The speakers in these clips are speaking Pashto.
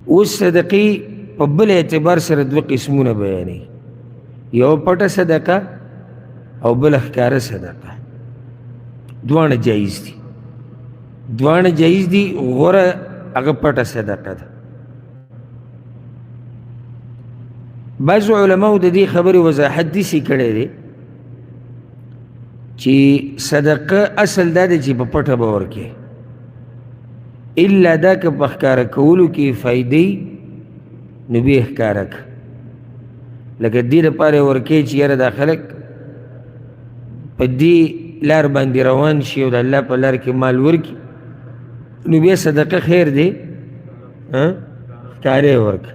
اوس صدقې په بل اعتبار سره دوه قسمونه بیانوي، یو پټه صدقه او بل ښکاره صدقه. دواړه جایز دي، دواړه جایز دي. غوره هغه پټه صدقه ده. بعضو علماو د دې خبرې وضاحت داسې کړی دی چې صدقه اصل دا دی چې په پټه به ورکې، الا دا که په ښکاره کولو کې فایدې نو بیا یې ښکاره که. لکه دې دپاره یې ورکې چې یاره دا خلک په دې لار باندې روان شي او د الله په لار کې مال ورکړي، نو بیا صدقه خیر دی ښکاره یې ورکړه.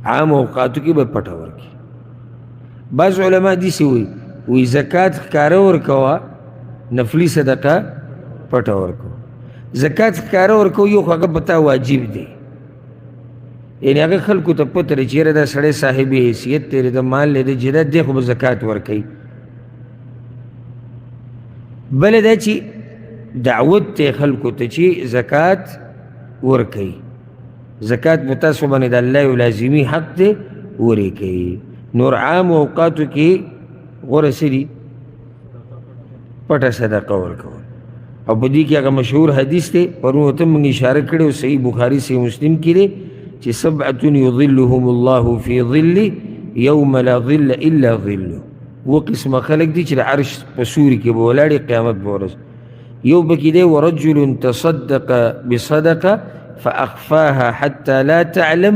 عام اوقاتو کې به پټه ورکړي. بعض علما داسې وایي زکات ښکاره ورکوه، نفلي صدقه پټه ورکوه. زکات ښکاره ورکوه یو خو هغه په تا واجب دی، یعنې هغه خلکو ته پته دی چې یاره دا سړی صاحب حیثیت دی، د مال دی جدا دی، خو به زکات ورکوي. بله دا چې دعوت دی خلکو ته چې زکات ورکوي. زکات په تاسو باندې د الله یو لازمي حق دی، ورکوي. نور عام اوقاتو کې غوره څه دي؟ پټه صدقه ورکول. او په دې کې هغه مشهور حدیث دی، پرون ورته موږ اشاره کړې او صحیح بخاري صحیح مسلم کې دی چې سبعة یظلهم الله فی ظله یوم لا ظل الا ظله. اووه قسمه خلک دي چې د عرش په سوري کې به ولاړې قیامت به ورځ. یو پکې دی ورجل تصدق بصدقه فاخفاها حتى لا تعلم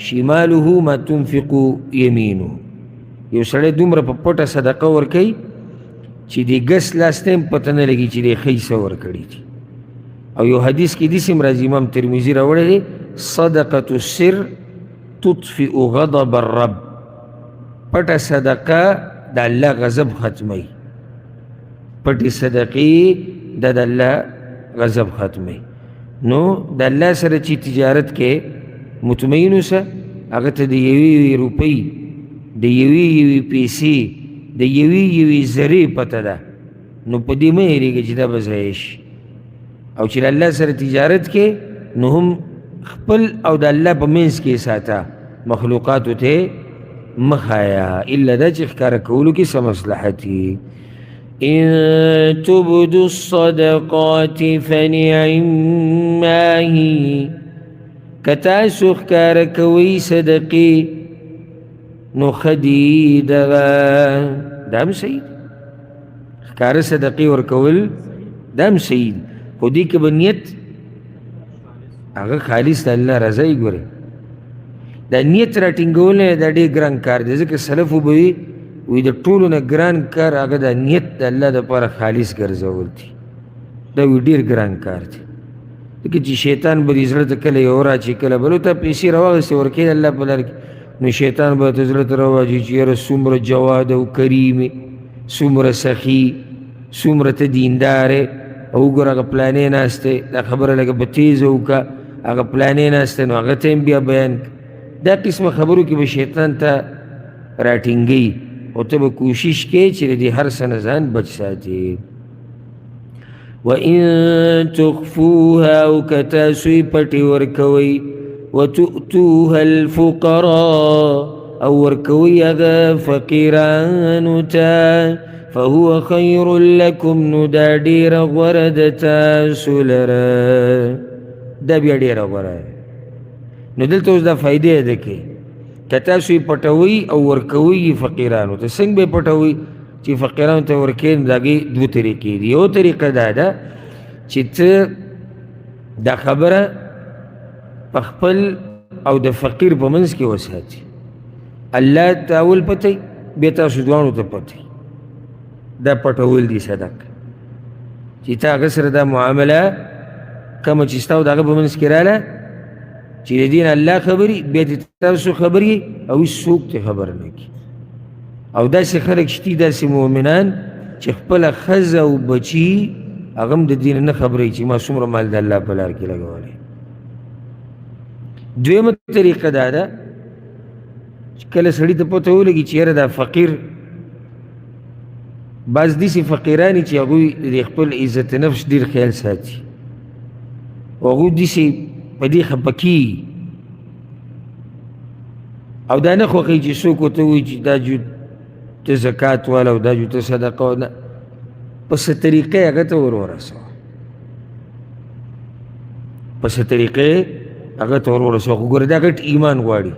شماله ما تنفق يمينه. یو سړی دومره په پټه صدقه ورکوي چې د ګس لاس ته هم پته نه لګي چې دی ښی څه ورکړي دي. او یو حدیث کې داسې هم راځي، امام ترمذي راوړی دی، صدقة السر تطفئ غضب الرب. پټه صدقه د الله غضب ختموي. پټې صدقې د الله غضب ختموي. نو د الله سره چې تجارت کې مطمئن اوسه، هغه ته د یوې روپۍ، د یوې پیسې، د یوې زرې پته ده، نو په دې مه هېرېږه چې دا به ضایع شي. او چې د الله سره تجارت کې نو هم خپل او د الله په منځ کې ساته، مخلوقاتو ته مه ښایه، الا دا چې ښکاره کولو کې څه مصلحت وي. إن تبدوا الصدقات فنعما هي. کتاسو ښکاره کوئ صدقې نو ښه دي دغه، دا هم صحیح دی. ښکاره صدقې ورکول دا هم صحیح دی، خو دې کې به نیت هغه خالص د الله رضا یې. ګورئ دا نیت راټینګول نه دا ډېر ګران کار دی، ځکه سلفو به وي د ټولو نه ګران کار هغه د نیت د الله دپاره خالص ګرځول دي. دا وي ډېر ګران کار دی، ځکه چې شیطان به دې زړه ته کله یو راچي، کله بل ته پیسې راواغېستې ورکوې د الله په لار کې، نو شیطان به ته زړه ته راواچي چې یاره څومره جواد او کریم یې، څومره سخي، څومره ته دیندار یې، او وګوره هغه پلانې ناست دی، دا خبره لږه په تیزه وکړه، هغه پلانې ناست دی، نو هغه ته هم بیا بیان. دا قسمه خبرو کې به شیطان ته راټینګوي، او ته به کوشش کوې چې د هر څه نه ځان بچ ساتې. وَإِن تُخْفُوهَا او که تاسو یې پټې ورکوئ، وَتُؤْتُوهَا الْفُقَرَاءَ او ورکوئ هغه فقیرانو ته، فهو خیر لکم نو دا ډېره غوره ده تاسو لره. دا بیا ډېره غوره ده. نو دلته اوس دا فایدې ده کې که تاسو یې پټوئ او ورکوئ فقیرانو ته. څنګه به یې پټوئ چې فقیرانو ته ورکوئ؟ نو د هغې دوه طریقې دي. یو طریقه دا ده چې ته دا خبره په خپل او د فقیر په منځ کې وساتي. الله ته اول پته وي، بیا تاسو دواړو ته پته وي. دا پټول دي صدقه، چې تا هغه سره دا معامله کومه چې ستا او د هغه په منځ کې راله، چې د دې نه الله خبري، بیا دې تاسو خبري او هېڅوک ته خبر نه کړي. او داسې خلک شتي، داسې مؤمنان چې خپله ښځه او بچي هغه هم د دې نه خبروي چې ما څومره مال د الله په لار کې لګولی. دویمه طریقه دا ده چې کله سړي ته پته ولګي چې یاره دا فقیر، بعض داسې فقیران چې هغوی د خپل عزت نفس ډېر خیال ساتي، او هغوی داسې په دې خفه کېږي او دا نه خوښوي چې څوک ورته ووایي چې دا جو ته زکات واله او دا جو ته صدقه نه په څه طریقې هغه ته ور ورسوه په څه طریقې هغه ته ور ورسوه خو ګوره دا غټ ایمان غواړي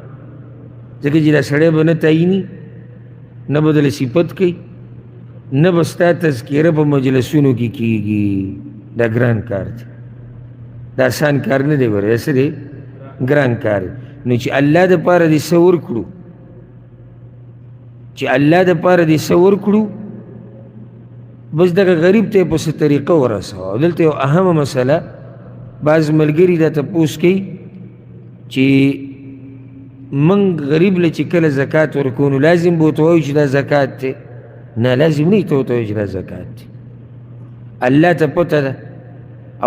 ځکه چې دا سړی به نه تعیني نه به دله صفت کوي نه به ستا تذکیره په مجلسونو کې کېږي دا ګران کار دی دا آسان کار نه دی ګوره دا څه دی ګران کار دی نو چې الله دپاره دې څه ورکړو چې الله دپاره دې څه ورکړو بس دغه غریب ته یې په څه طریقه ورسوه او دلته یو اهمه مسله بعض ملګري دا تپوس کوي چې من غریب له چې کله زکات ورکو نو لازم به ورته ووایو چې دا زکات دی نه لازم نه یې ته ورته وایو چې دا زکات دی الله ته پته ده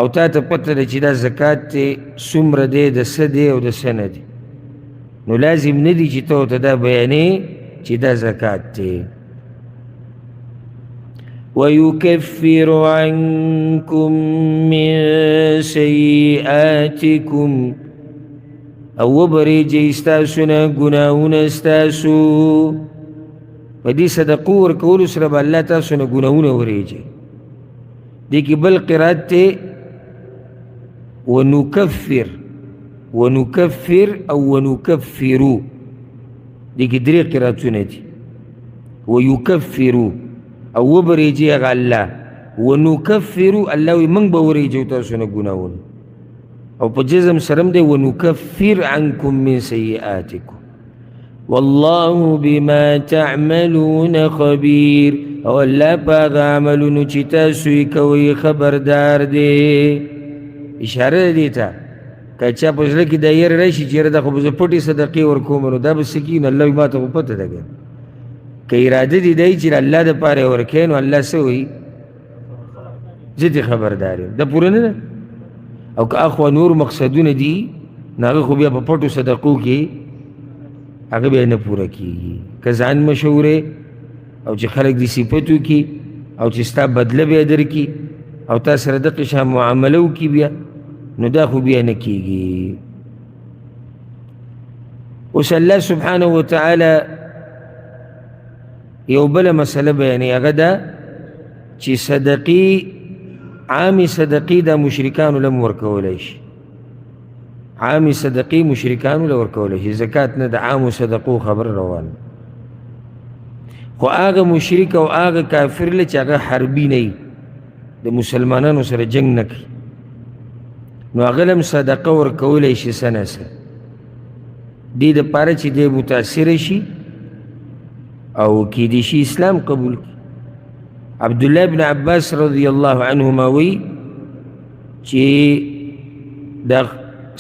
او تا ته پته ده چې دا زکات دی څومره دی د څه دی او د څه نه دی نو لازم نه دی چې ته ورته دا بیانې چې دا زکات دی ويكفر عنكم من سيئاتكم او وبریږي ستاسو نه ګناهونه ستاسو په دې صدقو ورکولو سره به الله تاسو نه ګناهونه وریږي دې کې بل قرات ته ونكفر او ونكفرو دې کې درې قراتونه دي ويكفرو او وبریږي هغه الله ونكفرو الله وي موږ به وریږو تاسو نه ګناهونه او په جزم سرم دی ونكفر عنكم من سيئاتكم والله بما تعملون خبير او الله پاک عملونو چې تاسو یې کوئ خبردار دی اشاره دی ته که چا په زړه کې دا یېره راشي چې یاره دا خو به زه پټې صدقې ورکوم نو دا به څه کي نو الله وي ما ته خو پته ده که اراده دې دی چې الله دپاره یې ورکوې نو الله څه وایي زه دې خبردار یم دا پوره نه ده او که اخوا نور مقصدونه دي نو هغه خو بیا په پټو صدقو کې هغه بیا نه پوره کېږي که ځان مشهورې او چې خلک دې صفت وکړي او چې ستا بدله بیا درکړي او تا سره دقې شان معامله وکړي بیا نو دا خو بیا نه کېږي اوس الله سبحانه وتعالی یو بله مسله بیانوي هغه ده چې صدقې عامې صدقې دا مشرکانو له ورکولی شي عامې صدقې مشرکانو له ورکولی شي زکات نه د عامو صدقو خبر روان خو هغه مشرک او هغه کافر له چې هغه حربي نه وي د مسلمانانو سره جنګ نه کوي نو هغه له هم صدقه ورکولی شي څه نه څه دې دپاره چې دی متاثره شي او کیدی شي اسلام قبول کړي عبدالله بن عباس رضی الله عنهما وی چې د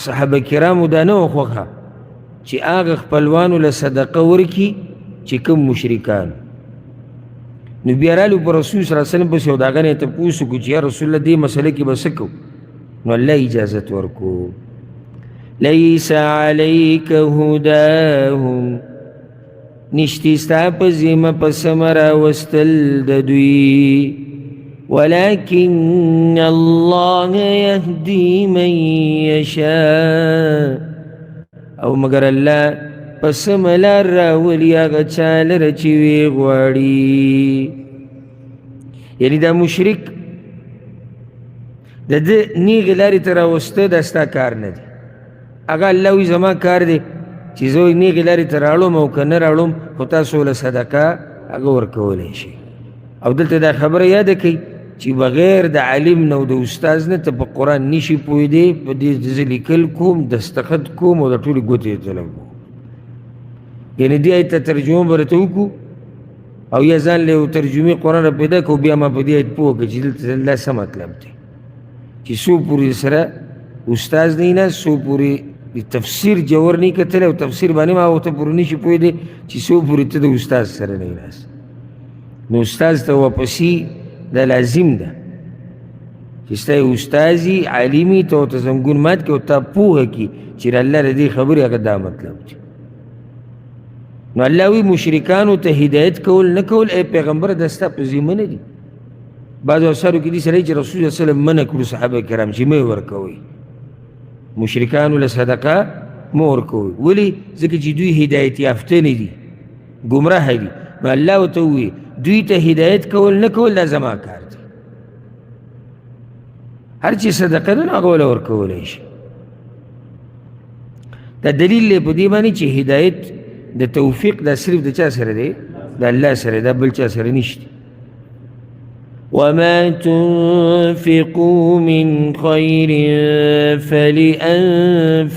صحابه کرامو دا نه وخوښه چې هغه خپلوانو له صدقه ورکړي چې کوم مشرکان نو بیا رالو په رسول صلی الله علیه وسلم پسې او د هغه نه یې تپوس وکړو چې یا رسول الله دې مسله کې به څه کوو نو الله اجازت ورکو لیس علیک هداهم نشتی ستا په ذمه په سمه راوستل د دوی ولكن الله يهدي من يشاء او مگر الله په سمه لار راولي هغه چا لره چې ویې غواړي یعنې دا مشرک د ده نیغې لارې ته راوسته دا ستا کار نه دی هغه الله وایي زما کار دی چې زه وایي نیغې لارې ته راړم او که نه راړم خو تاسو له صدقه هغه ورکولی شي او دلته دا خبره یاده کوي چې بغیر د عالم نه او د استاز نه ته په قرآن نشي پوهېدی په دې زه لیکل کوم دستخط کوم او د ټولې ګوتې یې طلب کوم یعنې دې آیت ته ترجمه به راته وکړو او یا ځان له یو ترجمې قرآن را پیدا کړو بیا ما په دې آیت پوه کړه چې دلته دا څه مطلب دی چې څو پورې سره استاز نه ناست څو پورې د تفسیر جوور نه کتلی او تفسیر باندې ما ورته پورې نشي پوهېدی چې څو پورې ته د استاز سره نه ناست نو استاز ته واپسي دا لازم ده چې ستا یو استازي عالمي ته ورته زنګون مات کړي او تا پوهه کړي چې د الله د دې خبرې هغه دا مطلب دی نو الله وی مشرکانو ته هدایت کول نه کول ای پیغمبر دا ستا په ذمه نه دي بعضو اثارو کې دي سړی چې رسول صلی الله علیه وسلم منع کړو صحابه کرام چې مه یې ورکوئ مشرکانو له صدقه مه ورکوئ. ولې؟ ځکه چې دوی هدایت یافته نه دي، ګمراه دي. نو الله ورته ووایي دوی ته هدایت کول نه کول دا زما کار دی. هر چې صدقه ده نو هغه وله ورکولی شي. دا دلیل دی په دې باندې چې هدایت د توفیق دا صرف د چا سره دی؟ د الله سره، دا بل چا سره نشته. وما تنفقوا من خير فلأنفسكم،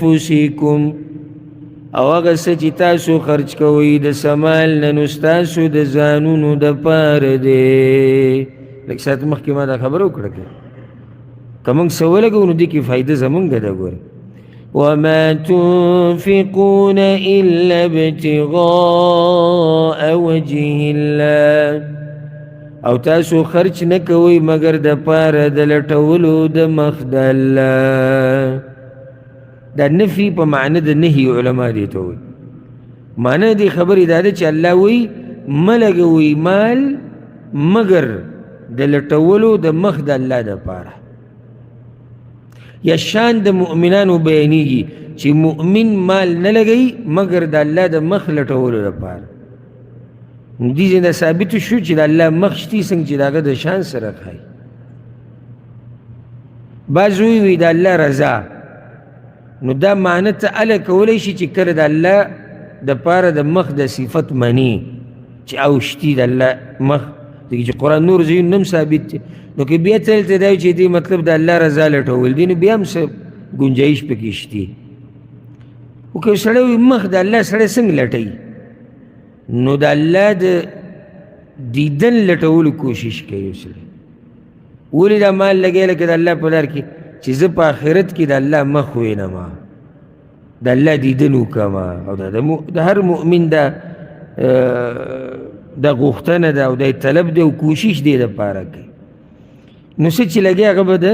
او هغه څه چې تاسو خرج کوئ د سمال نه نو ستاسو د ځانونو دپاره دی. لږ ساعت مخکې ما دا خبره وکړه که موږ څه ولګو نو دې کې فایده زمونږ ده. ګوره وما تنفقون إلا ابتغاء وجه الله، او تاسو خرچ نه کوئ مگر د پاره د لټولو د مخ د الله. دا نفي په معنی د نهي علما دې ته وایي. معنی دې خبرې دا ده چې الله وایي مه لګوئ مال مگر د لټولو د مخ د الله دپاره. یا شان د مؤمنانو بیانیږي چې مؤمن مال نه لګوي مگر د الله د مخ لټولو دپاره. دې ځای نه ثابتو شو چې د الله مخ شتي څنګه چې د هغه د شان سره ښایي. بعض وی د الله رضا، نو دا معنی ته هله کولی شي چې کله د الله دپاره د مخ د صفت مني چې او شتي د الله مخ، ځکه چې قرآن نور ځایونه هم ثابت دی. نو که بیا ته دلته دا وي چې دې مطلب د الله رضا لټول دي نو بیا هم څه ګنجایش پکې شتي. خو که سړی وي مخ د الله سړی څنګه لټوي؟ نو د الله د دیدن لټولو کوشش کوي سړی. ولې دا مال لګی لکه د الله په لار کې چې زه په آخرت کې د الله مخ وینم، د الله دیدن وکړم. او د هر مؤمن دا غوښتنه ده او دا طلب دی او کوشش دی دپاره کوي. نو څه چې لګي هغه به د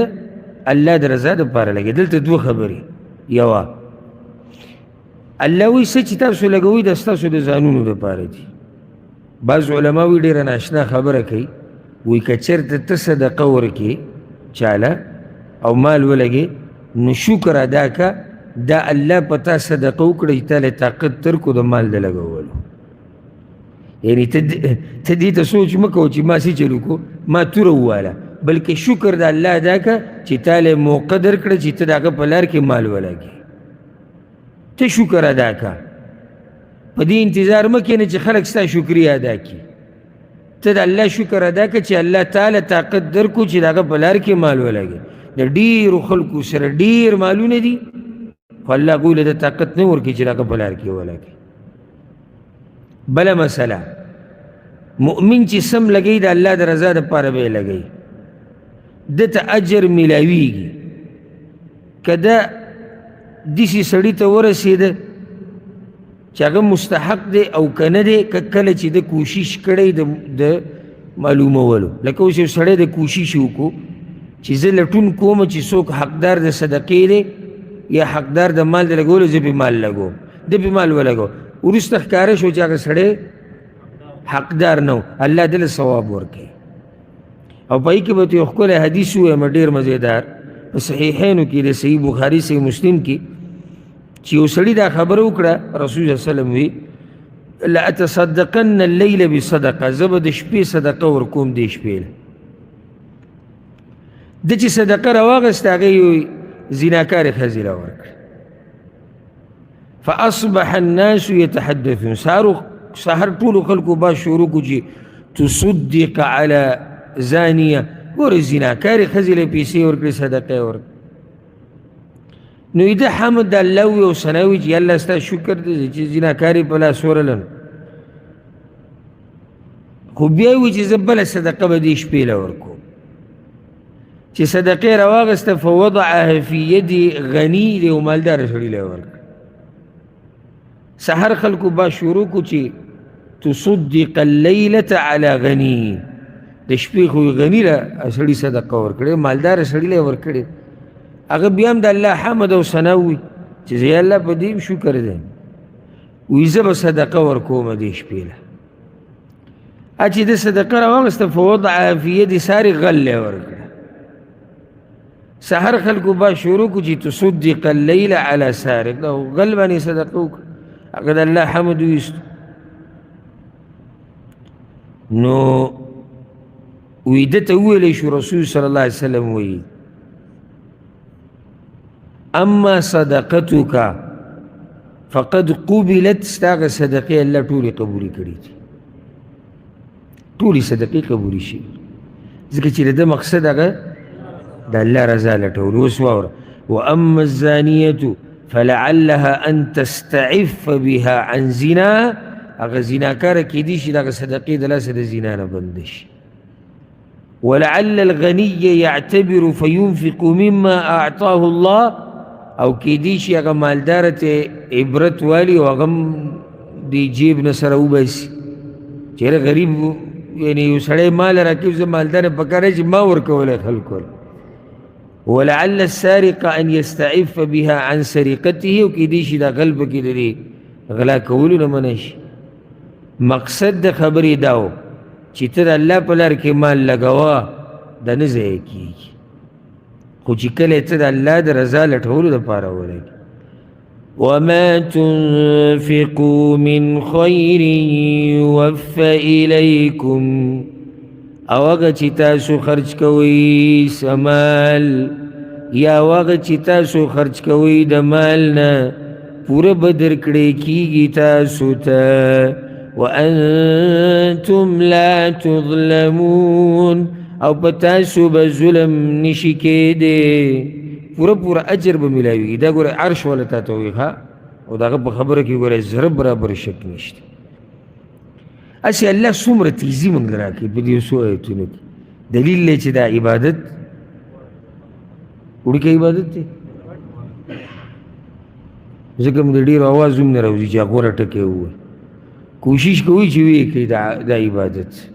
الله د رضا دپاره لګي. دلته دوه خبرې. یوه الله وایي څه چې تاسو لګوئ دا ستاسو د ځانونو دپاره دي. بعض علما وایي ډېره ناشنا خبره کوي، وایي که چېرته ته صدقه ورکړې چاله او مال ولګې نو شکر ادا که دا الله په تا صدقه وکړه چې تا له طاقت ترکو د مال د لګولو. یعنی ته دې ته سوچ مه کوه چې ما څه چل وکړو، ما توره وواله، بلکې شکر د الله ادا که چې تا له موقع درکړه چې ته د هغه په لار کې مال ولګې. ته شکر ادا که، په دې انتظار مه کښېنه چې خلک ستا شکریه ادا کړي. ته د الله شکر ادا که چې الله تعالی طاقت درکو چې د هغه په لار کې مال ولګې. د ډېرو خلکو سره ډېر مالونه دي خو الله هغوی له د طاقت نه ورکوي چې د هغه په لار کې ولګي. بله مسله، مؤمن چې سم لګوي د الله د رضا دپاره به یې لګوي، ده ته اجر میلاویږي. که ده داسې سړي ته ورسېده چې هغه مستحق دی او که نه دی، که کله چې ده کوشش کړی د معلومولو. لکه اوس یو سړی د کوشش وکړو چې زه لټون کوم چې څوک حقدار د صدقې دی یا حقدار د مال د لګولو، زه پې مال لګوم، ده پې مال ولګو. وروسته ښکاره شو چې هغه سړی حقدار نه و، الله دله ثواب ورکوي. او په هغې کې به ته یو ښکلی حدیث ووایم ډېر مزېدار، په صحیحینو کې د صحیح بخاري صحیح مسلم کې چې یو سړي دا خبره وکړه، رسول صلی الله علیه وسلم وی لأتصدقن اللیل بصدقه، زه به د شپې صدقه ورکوم دې شپې له. ده چې صدقه راواغسته هغه یو زیناکارې ښځې راورکړه. فاصبح الناس يتحدثون، سهار ټولو خلکو با شروع کړو چې تصدق على زانیه، ګوره زیناکارې ښځې له پیسې ورکړې صدقه یې ورکړه. نو ده حمد د الله وي او ثنا وي چې الله ستا شکر دی چې زیناکارې په لاس ورلن. خو بیا وي چې زه بله صدقه به دې شپې له ورکوم. چې صدقې راواغسته فوضعها فی یدي غني دی او مالداره سړي له ورکړه. سحر خلکو با شروع کو چې تصدق اللیلة علی غنی، د شپې خو غني له سړي صدقه ورکړې، مالداره سړي له ورکړې. هغه بیا هم د الله حمد او ثنا وي چې زه الله په دې شکر دی، وایي زه به صدقه ورکوم دې شپې له. چې د صدقه راواغسته فوضعها فی یدي، ساري غل له ورکړه. سحر خلقو با شروع کو چی تصدق اللیل علی سارق دا غلبانی صدقو اگر اللہ حمد ویستو نو ویدت اولی شو رسول صلی اللہ علیہ وسلم وید اما صدقتک فقد قبلت ستاغ صدقی اللہ طولی قبولی کری تھی طولی صدقی قبولی شی ذکر چیل دا مقصد اگر دا اللہ رضا لٹول وسوار واما الزانیة فلعلها ان تستعف بها عن زنا اگر زناکار کی دیشی دا صدقی دلا سد زنانا بندش ولعل الغنی يعتبر فينفق مما اعطاه الله او کی دیشی اگر مالدارت عبرت والی و اغم دی جیب نصر او بیسی چیر غریب یعنی سڑے مال راکیب سے مالدار پکارے چی ما ورکولے خلکول ولعل السارق ان يستعف بها عن سرقته و کی دیشی دا غلب کی دی غلا کولو نمانش مقصد دا خبری داو چی تر اللہ پلار کے مال لگوا دا نزعی کی خو چی کلی تر اللہ دا رضا لٹھولو دا پارا ہو رہی وما تنفقوا من خیر یوف الیکم او اگا چی تاسو خرچ کوئی سمال یا اگا چی تاسو خرچ کوئی دا مالنا پورا بدر کڑے کی گی تاسو تا وانتم لا تظلمون او پتاسو بظلم نشکے دے پورا پورا اجر بملاوی دا گورے عرش والا تاتوی خواہ او دا غب خبر کی گورے ضرب برابر شک نشتے اسی اللہ سمر تیزی من لراکی بدیو سو آیتونو کی دلیل لے چی دا عبادت اوڑی کا عبادت تے ذکر دا دیر آواز ام نراوزی چا غورا ٹکے ہوئے کوشش کوئی چوئی کہ دا عبادت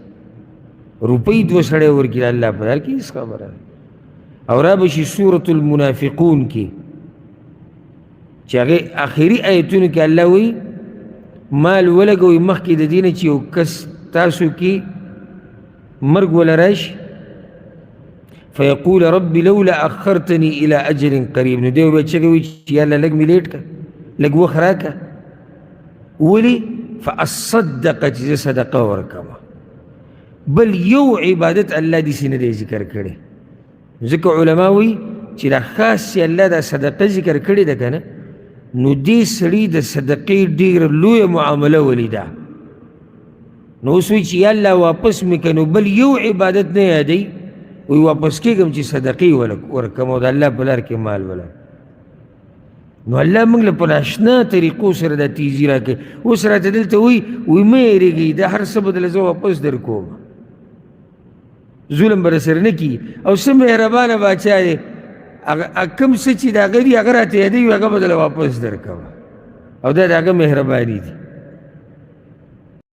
روپی دو سڑے ورکی اللہ پدار کی اس خبر ہے اور آبشی سورة المنافقون کی چاگے آخری آیتون کی اللہ وی مال ولگوی مخ کی دا دین چیو کس تاسو کی مرگ ولراش فیقول رب لولا اخرتنی الى اجل قریب نو دیو بیچگوی چی اللہ لگ ملیٹ کا لگ وخرا کا ولی فاصدق چیز صدقہ ورکما بل یو عبادت اللہ دی سینے دے ذکر کرے ذکر علماوی چی دا خاص سی اللہ دا صدقہ ذکر کرے دا کنا نو دی سڑی دا صدقی دیر لوی معاملہ ولی دا نو اسوی چی اللہ واپس مکنو بل یو عبادت نہیں آدی وی واپس کی کم چی صدقی ورکما دا اللہ پلار کے مال ولا نو اللہ منگل پر اشنا طریقو سر دا تیزی را کے اس را تدلتا وی میرے گی دا ہر سبت لزو واپس در کو ظلم برسر نکی او سم مہربان باچا دے کم سچی دا غری اگر آتے دی اگر بدل واپس در کوا او دا دا مہربانی دی